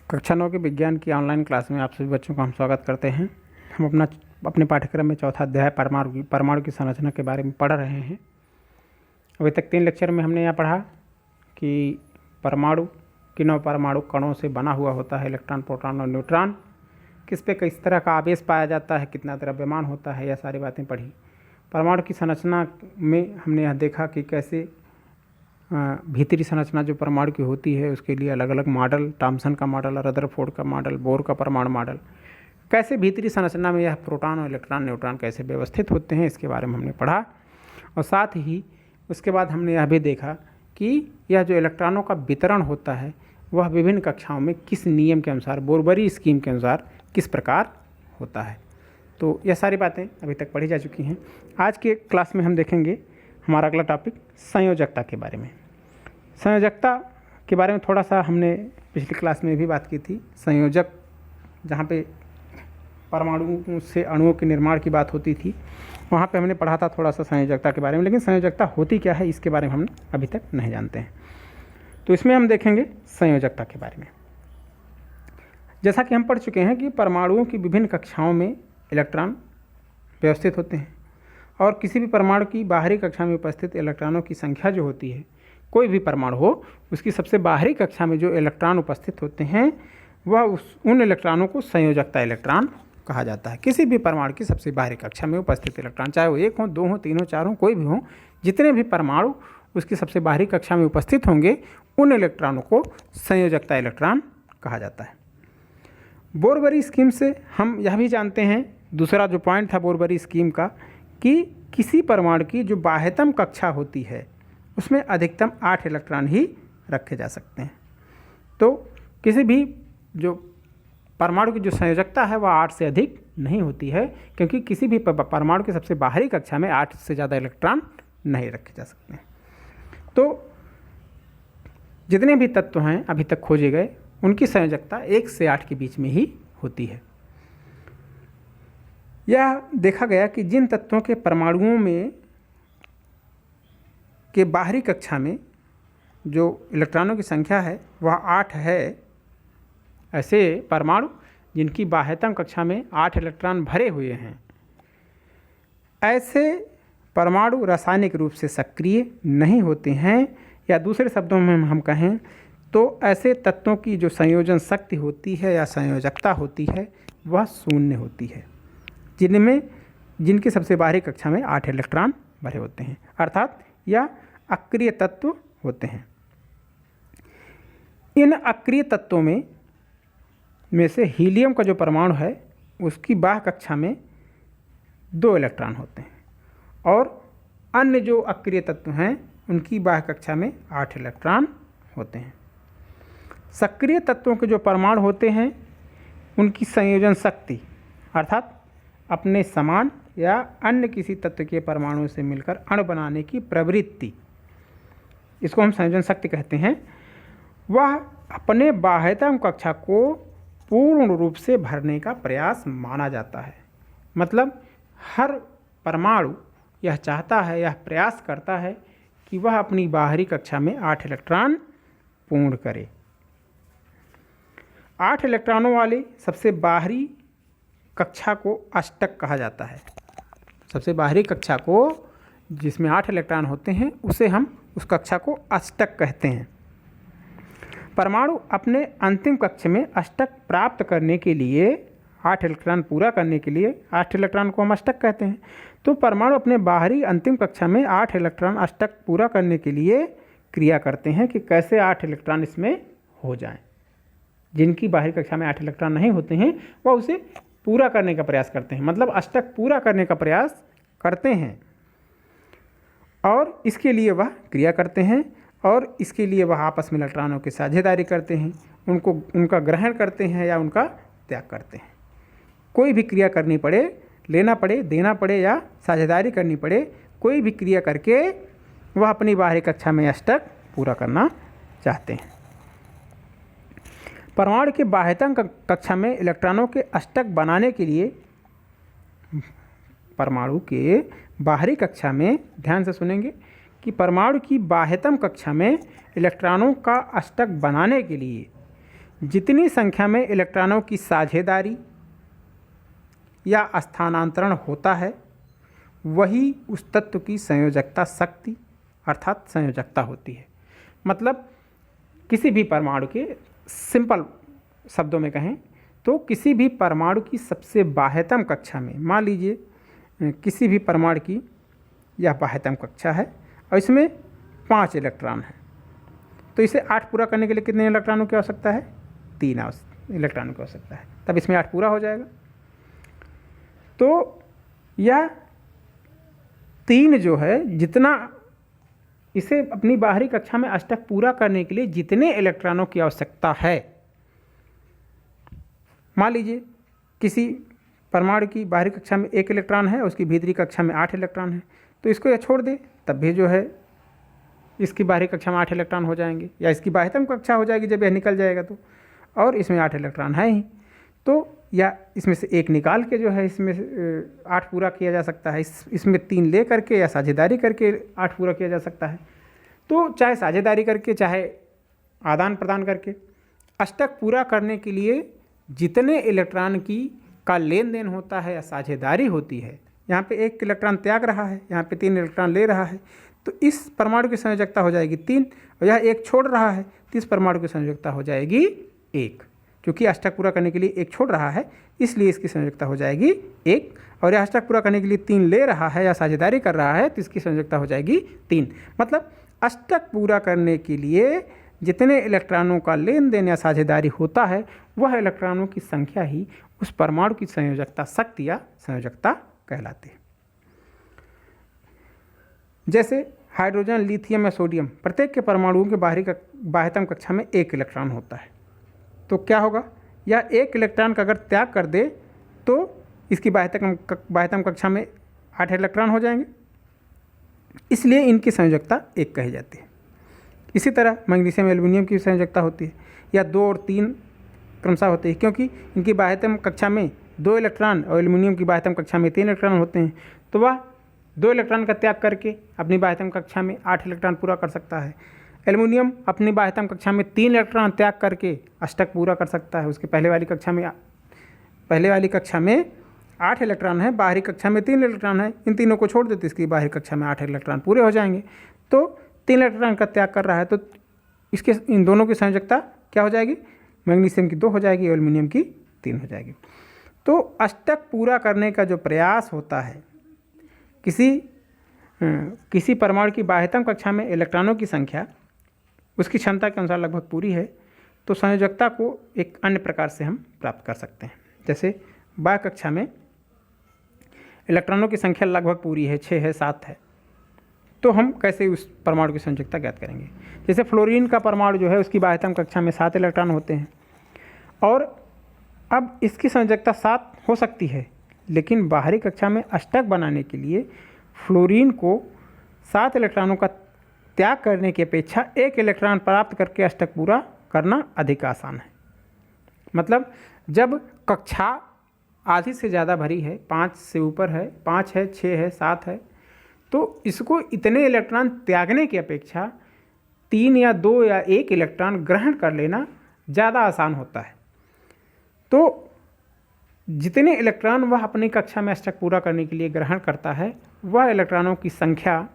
कक्षा 9 के विज्ञान की ऑनलाइन क्लास में आप सभी बच्चों का हम स्वागत करते हैं। हम अपने पाठ्यक्रम में चौथा अध्याय परमाणु की संरचना के बारे में पढ़ रहे हैं। अभी तक 3 लेक्चर में हमने यहाँ पढ़ा कि परमाणु किन परमाणु कणों से बना हुआ होता है, इलेक्ट्रॉन, प्रोटॉन और न्यूट्रॉन, किस पे किस तरह का आवेश पाया जाता है, कितना द्रव्यमान होता है, यह सारी बातें पढ़ी। परमाणु की संरचना में हमने यह देखा कि कैसे भीतरी संरचना जो परमाणु की होती है उसके लिए अलग अलग मॉडल, थॉम्सन का मॉडल, रदरफोर्ड का मॉडल, बोर का परमाणु मॉडल, कैसे भीतरी संरचना में यह प्रोटॉन और इलेक्ट्रॉन, न्यूट्रॉन कैसे व्यवस्थित होते हैं, इसके बारे में हमने पढ़ा। और साथ ही उसके बाद हमने यह भी देखा कि यह जो इलेक्ट्रॉनों का वितरण होता है वह विभिन्न कक्षाओं में किस नियम के अनुसार, बोरबरी स्कीम के अनुसार किस प्रकार होता है। तो यह सारी बातें अभी तक पढ़ी जा चुकी हैं। आज के क्लास में हम देखेंगे हमारा अगला टॉपिक संयोजकता के बारे में। संयोजकता के बारे में थोड़ा सा हमने पिछली क्लास में भी बात की थी। संयोजक, जहाँ पे परमाणु से अणुओं के निर्माण की बात होती थी, वहाँ पे हमने पढ़ा था थोड़ा सा संयोजकता के बारे में, लेकिन संयोजकता होती क्या है इसके बारे में हम अभी तक नहीं जानते हैं। तो इसमें हम देखेंगे संयोजकता के बारे में। जैसा कि हम पढ़ चुके हैं कि परमाणुओं की विभिन्न कक्षाओं में इलेक्ट्रॉन व्यवस्थित होते हैं और किसी भी परमाणु की बाहरी कक्षा में उपस्थित इलेक्ट्रॉनों की संख्या जो होती है, कोई भी परमाणु हो उसकी सबसे बाहरी कक्षा में जो इलेक्ट्रॉन उपस्थित होते हैं वह उन इलेक्ट्रॉनों को संयोजकता इलेक्ट्रॉन कहा जाता है। किसी भी परमाणु की सबसे बाहरी कक्षा में उपस्थित इलेक्ट्रॉन, चाहे वो 1 हो, 2 हो, 3 हो, 4 हो, कोई भी हो, जितने भी परमाणु उसकी सबसे बाहरी कक्षा में उपस्थित होंगे उन इलेक्ट्रॉनों को संयोजकता इलेक्ट्रॉन कहा जाता है। बोरबरी स्कीम से हम यह भी जानते हैं, दूसरा जो पॉइंट था बोरबरी स्कीम का, कि किसी परमाणु की जो बाह्यतम कक्षा होती है उसमें अधिकतम 8 इलेक्ट्रॉन ही रखे जा सकते हैं। तो किसी भी जो परमाणु की जो संयोजकता है वह 8 से अधिक नहीं होती है, क्योंकि किसी भी परमाणु की सबसे बाहरी कक्षा में 8 से ज़्यादा इलेक्ट्रॉन नहीं रखे जा सकते हैं। तो जितने भी तत्व हैं अभी तक खोजे गए उनकी संयोजकता 1 से 8 के बीच में ही होती है। यह देखा गया कि जिन तत्वों के परमाणुओं में के बाहरी कक्षा में जो इलेक्ट्रॉनों की संख्या है वह 8 है, ऐसे परमाणु जिनकी बाह्यतम कक्षा में 8 इलेक्ट्रॉन भरे हुए हैं, ऐसे परमाणु रासायनिक रूप से सक्रिय नहीं होते हैं, या दूसरे शब्दों में हम कहें तो ऐसे तत्वों की जो संयोजन शक्ति होती है या संयोजकता होती है वह शून्य होती है, जिनकी सबसे बाहरी कक्षा में 8 इलेक्ट्रॉन भरे होते हैं, अर्थात यह अक्रिय तत्व होते हैं। इन अक्रिय तत्वों में से हीलियम का जो परमाणु है उसकी बाह्य कक्षा में 2 इलेक्ट्रॉन होते हैं और अन्य जो अक्रिय तत्व हैं उनकी बाह्य कक्षा में 8 इलेक्ट्रॉन होते हैं। सक्रिय तत्वों के जो परमाणु होते हैं उनकी संयोजन शक्ति, अर्थात अपने समान या अन्य किसी तत्व के परमाणुओं से मिलकर अणु बनाने की प्रवृत्ति, इसको हम संयोजन शक्ति कहते हैं, वह अपने बाह्यतम कक्षा को पूर्ण रूप से भरने का प्रयास माना जाता है। मतलब हर परमाणु यह चाहता है, यह प्रयास करता है कि वह अपनी बाहरी कक्षा में 8 इलेक्ट्रॉन पूर्ण करे। 8 इलेक्ट्रॉनों वाली सबसे बाहरी कक्षा को अष्टक कहा जाता है। सबसे बाहरी कक्षा को जिसमें 8 इलेक्ट्रॉन होते हैं उसे हम उस कक्षा को अष्टक कहते हैं। परमाणु अपने अंतिम कक्षा में अष्टक प्राप्त करने के लिए 8 इलेक्ट्रॉन पूरा करने के लिए 8 इलेक्ट्रॉन को हम अष्टक कहते हैं। तो परमाणु अपने बाहरी अंतिम कक्षा में 8 इलेक्ट्रॉन अष्टक पूरा करने के लिए क्रिया करते हैं कि कैसे 8 इलेक्ट्रॉन इसमें हो जाएं। जिनकी बाहरी कक्षा में 8 इलेक्ट्रॉन नहीं होते हैं वह उसे पूरा करने का प्रयास करते हैं, मतलब अष्टक पूरा करने का प्रयास करते हैं और इसके लिए वह क्रिया करते हैं और इसके लिए वह आपस में इलेक्ट्रॉनों की साझेदारी करते हैं, उनका ग्रहण करते हैं या उनका त्याग करते हैं। कोई भी क्रिया करनी पड़े, लेना पड़े, देना पड़े या साझेदारी करनी पड़े, कोई भी क्रिया करके वह अपनी बाहरी कक्षा में अष्टक पूरा करना चाहते हैं। परमाणु के बाह्यतम कक्षा में इलेक्ट्रॉनों के अष्टक बनाने के लिए परमाणु के बाहरी कक्षा में, ध्यान से सुनेंगे, कि परमाणु की बाह्यतम कक्षा में इलेक्ट्रॉनों का अष्टक बनाने के लिए जितनी संख्या में इलेक्ट्रॉनों की साझेदारी या स्थानांतरण होता है वही उस तत्व की संयोजकता शक्ति अर्थात संयोजकता होती है। मतलब किसी भी परमाणु के सिंपल शब्दों में कहें तो किसी भी परमाणु की सबसे बाह्यतम कक्षा में, मान लीजिए किसी भी परमाणु की यह बाह्यतम कक्षा है और इसमें 5 इलेक्ट्रॉन हैं, तो इसे 8 पूरा करने के लिए कितने इलेक्ट्रॉनों की आवश्यकता है? 3 इलेक्ट्रॉनों की आवश्यकता है, तब इसमें 8 पूरा हो जाएगा। तो यह 3 जो है, जितना इसे अपनी बाहरी कक्षा में अष्टक पूरा करने के लिए जितने इलेक्ट्रॉनों की आवश्यकता है, मान लीजिए किसी परमाणु की बाहरी कक्षा में 1 इलेक्ट्रॉन है, उसकी भीतरी कक्षा में 8 इलेक्ट्रॉन है, तो इसको यह छोड़ दे तब भी जो है इसकी बाहरी कक्षा में 8 इलेक्ट्रॉन हो जाएंगे, या इसकी बाह्यतम कक्षा हो जाएगी जब यह निकल जाएगा तो, और इसमें 8 इलेक्ट्रॉन है ही, तो या इसमें से 1 निकाल के जो है इसमें 8 पूरा किया जा सकता है, इसमें 3 ले करके या साझेदारी करके 8 पूरा किया जा सकता है। तो चाहे साझेदारी करके चाहे आदान प्रदान करके अष्टक पूरा करने के लिए जितने इलेक्ट्रॉन की का लेन देन होता है या साझेदारी होती है, यहाँ पे 1 इलेक्ट्रॉन त्याग रहा है, यहाँ पे 3 इलेक्ट्रॉन ले रहा है, तो इस परमाणु की संयोजकता हो जाएगी 3, और यह 1 छोड़ रहा है तो इस परमाणु की संयोजकता हो जाएगी 1। क्योंकि अष्टक पूरा करने के लिए 1 छोड़ रहा है इसलिए इसकी संयोजकता हो जाएगी 1, और यह अष्टक पूरा करने के लिए 3 ले रहा है या साझेदारी कर रहा है तो इसकी संयोजकता हो जाएगी 3। मतलब अष्टक पूरा करने के लिए जितने इलेक्ट्रॉनों का लेन देन या साझेदारी होता है वह इलेक्ट्रॉनों की संख्या ही उस परमाणु की संयोजकता शक्ति या संयोजकता कहलाती है। जैसे हाइड्रोजन, लिथियम या सोडियम, प्रत्येक के परमाणुओं के बाह्यतम कक्षा में 1 इलेक्ट्रॉन होता है, तो क्या होगा, या 1 इलेक्ट्रॉन का अगर त्याग कर दे तो इसकी बाह्यतम कक्षा में 8 इलेक्ट्रॉन हो जाएंगे, इसलिए इनकी संयोजकता 1 कही जाती है। इसी तरह मैग्नीशियम एल्युमिनियम की संयोजकता होती है, या 2 और 3 क्रमशः होते हैं, क्योंकि इनकी बाह्यतम कक्षा में 2 इलेक्ट्रॉन और एल्युमिनियम की बाह्यतम कक्षा में 3 इलेक्ट्रॉन होते हैं, तो वह 2 इलेक्ट्रॉन का त्याग करके अपनी बाह्यतम कक्षा में 8 इलेक्ट्रॉन पूरा कर सकता है। एल्युमिनियम अपनी बाह्यतम कक्षा में 3 इलेक्ट्रॉन त्याग करके अष्टक पूरा कर सकता है। उसके पहले वाली कक्षा में 8 इलेक्ट्रॉन है, बाहरी कक्षा में 3 इलेक्ट्रॉन है, इन तीनों को छोड़ देते इसकी बाहरी कक्षा में 8 इलेक्ट्रॉन पूरे हो जाएंगे। तो 3 इलेक्ट्रॉन का त्याग कर रहा है तो इसके इन दोनों की संयोजकता क्या हो जाएगी, मैग्नीशियम की 2 हो जाएगी, एल्युमिनियम की 3 हो जाएगी। तो अष्टक पूरा करने का जो प्रयास होता है, किसी परमाणु की बाह्यतम कक्षा में इलेक्ट्रॉनों की संख्या उसकी क्षमता के अनुसार लगभग पूरी है, तो संयोजकता को एक अन्य प्रकार से हम प्राप्त कर सकते हैं। जैसे बाह्य कक्षा में इलेक्ट्रॉनों की संख्या लगभग पूरी है, 6 है, 7 है, तो हम कैसे उस परमाणु की संयोजकता ज्ञात करेंगे। जैसे फ्लोरीन का परमाणु जो है उसकी बाह्यतम कक्षा में 7 इलेक्ट्रॉन होते हैं, और अब इसकी संयोजकता 7 हो सकती है, लेकिन बाहरी कक्षा में अष्टक बनाने के लिए फ्लोरीन को 7 इलेक्ट्रॉनों का त्याग करने की अपेक्षा 1 इलेक्ट्रॉन प्राप्त करके अष्टक पूरा करना अधिक आसान है। मतलब जब कक्षा आधी से ज़्यादा भरी है, 5 से ऊपर है, 5 है, 6 है, 7 है, तो इसको इतने इलेक्ट्रॉन त्यागने की अपेक्षा 3 या 2 या 1 इलेक्ट्रॉन ग्रहण कर लेना ज़्यादा आसान होता है। तो जितने इलेक्ट्रॉन वह अपनी कक्षा में अष्टक पूरा करने के लिए ग्रहण करता है वह इलेक्ट्रॉनों की संख्या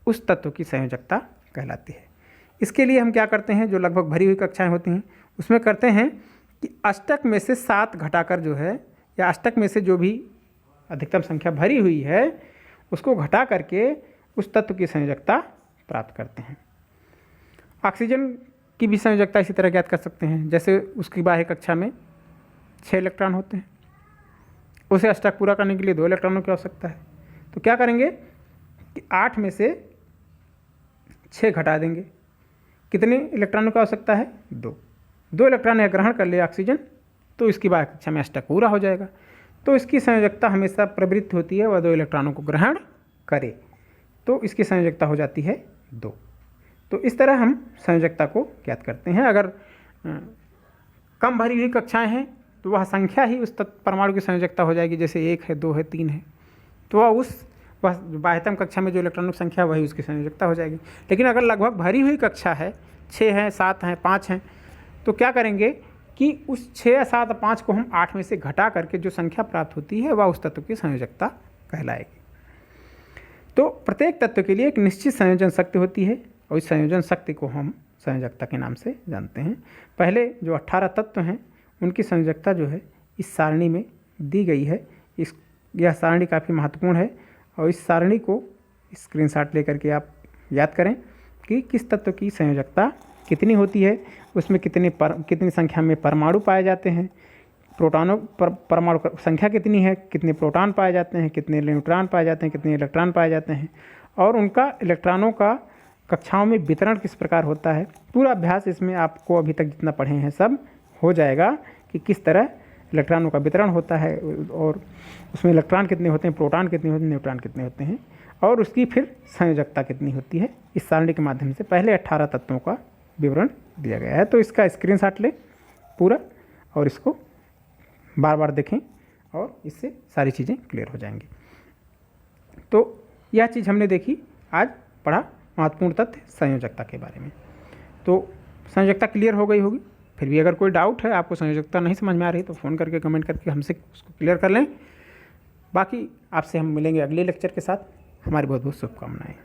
उस तत्व की संयोजकता कहलाती है। इसके लिए हम क्या करते हैं, जो लगभग भरी हुई कक्षाएं होती हैं उसमें करते हैं कि अष्टक में से 7 घटाकर जो है, या अष्टक में से जो भी अधिकतम संख्या भरी हुई है उसको घटा करके उस तत्व की संयोजकता प्राप्त करते हैं। ऑक्सीजन की भी संयोजकता इसी तरह ज्ञात कर सकते हैं। जैसे उसकी बाह्य कक्षा में 6 इलेक्ट्रॉन होते हैं, उसे अष्टक पूरा करने के लिए 2 इलेक्ट्रॉनों की आवश्यकता है, तो क्या करेंगे कि 8 में से 6 घटा देंगे, कितने इलेक्ट्रॉनों की आवश्यकता है, 2 इलेक्ट्रॉन यह ग्रहण कर ले ऑक्सीजन, तो इसकी बाह्य कक्षा में अष्टक पूरा हो जाएगा। तो इसकी संयोजकता हमेशा प्रवृत्ति होती है वह 2 इलेक्ट्रॉनों को ग्रहण करे, तो इसकी संयोजकता हो जाती है 2। तो इस तरह हम संयोजकता को ज्ञात करते हैं। अगर कम भरी हुई कक्षाएं हैं तो वह संख्या ही उस परमाणु की संयोजकता हो जाएगी, जैसे 1 है, 2 है, 3 है, तो वह बाह्यतम कक्षा में जो इलेक्ट्रॉनों की संख्या वही उसकी संयोजकता हो जाएगी। लेकिन अगर लगभग भरी हुई कक्षा है, 6 हैं, 7 हैं, 5 हैं, तो क्या करेंगे कि उस 6, 7, 5 को हम 8 में से घटा करके जो संख्या प्राप्त होती है वह उस तत्व की संयोजकता कहलाएगी। तो प्रत्येक तत्व के लिए एक निश्चित संयोजन शक्ति होती है और इस संयोजन शक्ति को हम संयोजकता के नाम से जानते हैं। पहले जो 18 तत्व हैं उनकी संयोजकता जो है इस सारणी में दी गई है। यह सारणी काफ़ी महत्वपूर्ण है और इस सारणी को स्क्रीनशॉट लेकर के आप याद करें कि किस तत्व की संयोजकता कितनी होती है, उसमें कितनी संख्या में परमाणु पाए जाते हैं, परमाणु संख्या कितनी है, कितने प्रोटॉन पाए जाते हैं, कितने न्यूट्रॉन पाए जाते हैं, कितने इलेक्ट्रॉन पाए जाते हैं और उनका इलेक्ट्रॉनों का कक्षाओं में वितरण किस प्रकार होता है। पूरा अभ्यास इसमें आपको अभी तक जितना पढ़े हैं सब हो जाएगा कि किस तरह इलेक्ट्रॉनों का वितरण होता है और उसमें इलेक्ट्रॉन कितने होते हैं, प्रोटॉन कितने होते हैं, न्यूट्रॉन कितने होते हैं और उसकी फिर संयोजकता कितनी होती है। इस सारणी के माध्यम से पहले 18 तत्वों का विवरण दिया गया है। तो इसका स्क्रीनशॉट लें पूरा और इसको बार बार देखें और इससे सारी चीज़ें क्लियर हो जाएंगी। तो यह चीज़ हमने देखी, आज पढ़ा महत्वपूर्ण तथ्य संयोजकता के बारे में। तो संयोजकता क्लियर हो गई होगी। फिर भी अगर कोई डाउट है, आपको संयोजकता नहीं समझ में आ रही, तो फ़ोन करके कमेंट करके हमसे उसको क्लियर कर लें। बाकी आपसे हम मिलेंगे अगले लेक्चर के साथ। हमारी बहुत बहुत शुभकामनाएं।